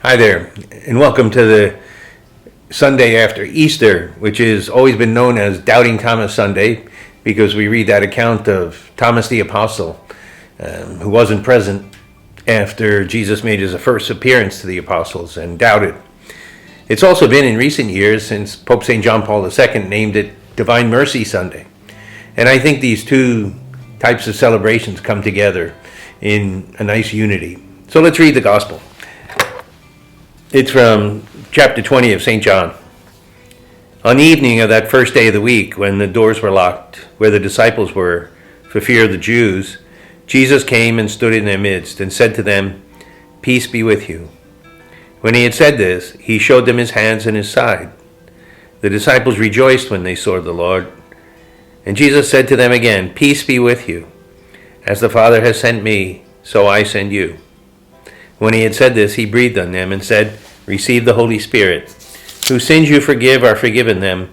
Hi there, and welcome to the Sunday after Easter, which has always been known as Doubting Thomas Sunday, because we read that account of Thomas the Apostle, who wasn't present after Jesus made his first appearance to the apostles and doubted. It's also been in recent years since Pope St. John Paul II named it Divine Mercy Sunday. And I think these two types of celebrations come together in a nice unity. So let's read the Gospel. It's from chapter 20 of St. John. On the evening of that first day of the week, when the doors were locked, where the disciples were, for fear of the Jews, Jesus came and stood in their midst and said to them, "Peace be with you." When he had said this, he showed them his hands and his side. The disciples rejoiced when they saw the Lord. And Jesus said to them again, "Peace be with you. As the Father has sent me, so I send you." When he had said this, he breathed on them and said, "Receive the Holy Spirit. Whose sins you forgive are forgiven them,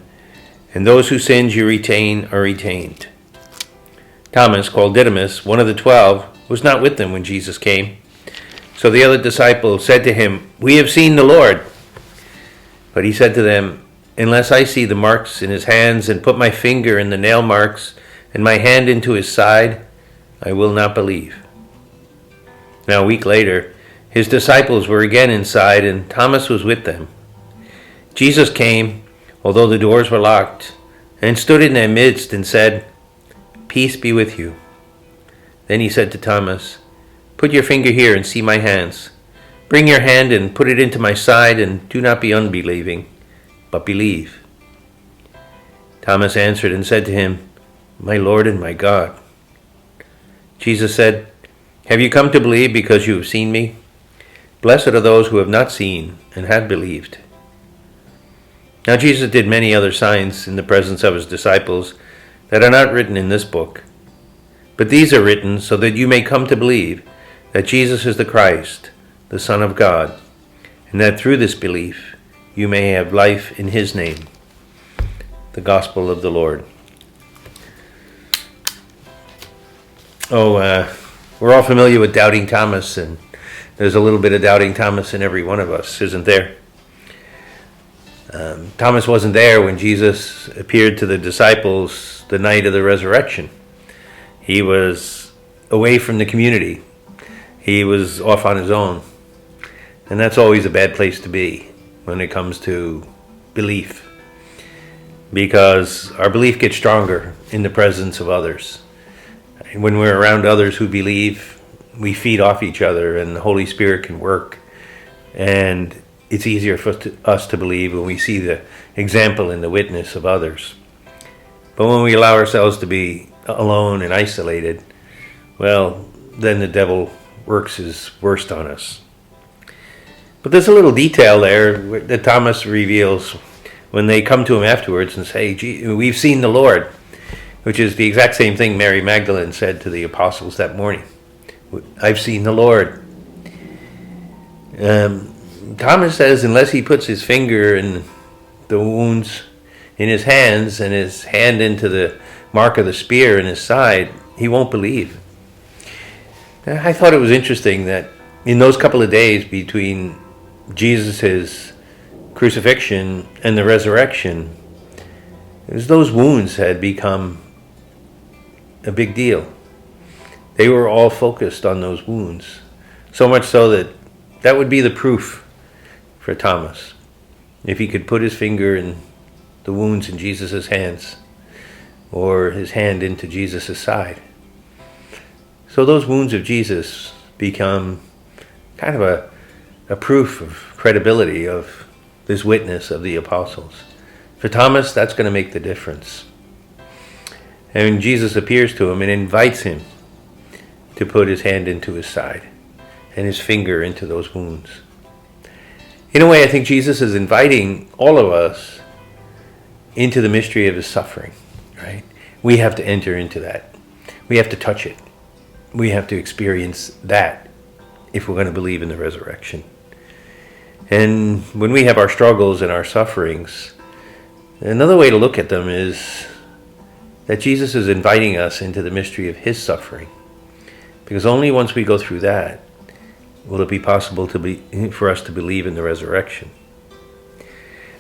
and those whose sins you retain are retained." Thomas, called Didymus, one of the 12, was not with them when Jesus came. So the other disciples said to him, "We have seen the Lord." But he said to them, "Unless I see the marks in his hands and put my finger in the nail marks and my hand into his side, I will not believe." Now a week later, his disciples were again inside, and Thomas was with them. Jesus came, although the doors were locked, and stood in their midst and said, "Peace be with you." Then he said to Thomas, "Put your finger here and see my hands. Bring your hand and put it into my side, and do not be unbelieving, but believe." Thomas answered and said to him, "My Lord and my God." Jesus said, "Have you come to believe because you have seen me? Blessed are those who have not seen and have believed." Now Jesus did many other signs in the presence of his disciples that are not written in this book. But these are written so that you may come to believe that Jesus is the Christ, the Son of God, and that through this belief you may have life in his name. The Gospel of the Lord. We're all familiar with Doubting Thomas, and there's a little bit of Doubting Thomas in every one of us, isn't there? Thomas wasn't there when Jesus appeared to the disciples the night of the resurrection. He was away from the community. He was off on his own. And that's always a bad place to be when it comes to belief, because our belief gets stronger in the presence of others. When we're around others who believe, we feed off each other, and the Holy Spirit can work. And it's easier for us to believe when we see the example and the witness of others. But when we allow ourselves to be alone and isolated, well, then the devil works his worst on us. But there's a little detail there that Thomas reveals when they come to him afterwards and say, "Gee, we've seen the Lord," which is the exact same thing Mary Magdalene said to the apostles that morning. "I've seen the Lord." Thomas says unless he puts his finger in the wounds in his hands and his hand into the mark of the spear in his side, he won't believe. I thought it was interesting that in those couple of days between Jesus' crucifixion and the resurrection, it was those wounds had become a big deal. They were all focused on those wounds, so much so that that would be the proof for Thomas, if he could put his finger in the wounds in Jesus' hands or his hand into Jesus' side. So those wounds of Jesus become kind of a proof of credibility of this witness of the apostles. For Thomas, that's going to make the difference. And Jesus appears to him and invites him to put his hand into his side and his finger into those wounds. In a way, I think Jesus is inviting all of us into the mystery of his suffering, right? We have to enter into that. We have to touch it. We have to experience that if we're going to believe in the resurrection. And when we have our struggles and our sufferings, another way to look at them is that Jesus is inviting us into the mystery of his suffering. Because only once we go through that will it be possible for us to believe in the resurrection?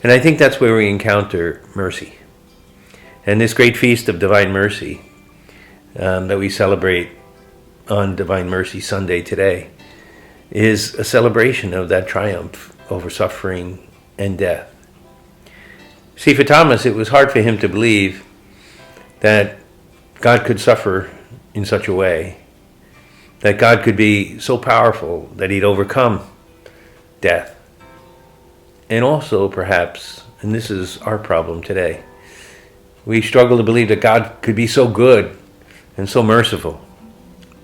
And I think that's where we encounter mercy. And this great feast of Divine Mercy that we celebrate on Divine Mercy Sunday today is a celebration of that triumph over suffering and death. See, for Thomas, it was hard for him to believe that God could suffer in such a way, that God could be so powerful that he'd overcome death. And also, perhaps, and this is our problem today, we struggle to believe that God could be so good and so merciful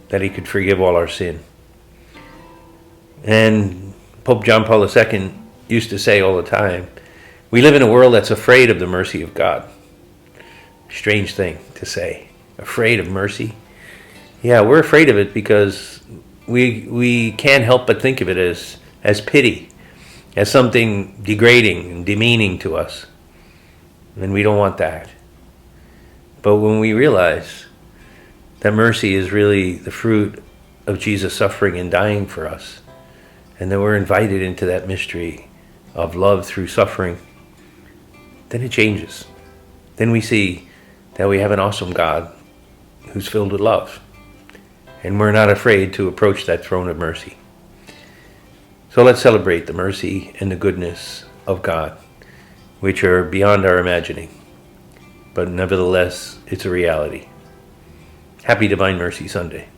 that he could forgive all our sin. And Pope John Paul II used to say all the time, we live in a world that's afraid of the mercy of God. Strange thing to say. Afraid of mercy? Yeah, we're afraid of it because we can't help but think of it as pity, as something degrading and demeaning to us. And we don't want that. But when we realize that mercy is really the fruit of Jesus suffering and dying for us, and that we're invited into that mystery of love through suffering, then it changes. Then we see that we have an awesome God who's filled with love, and we're not afraid to approach that throne of mercy. So let's celebrate the mercy and the goodness of God, which are beyond our imagining, but nevertheless, it's a reality. Happy Divine Mercy Sunday.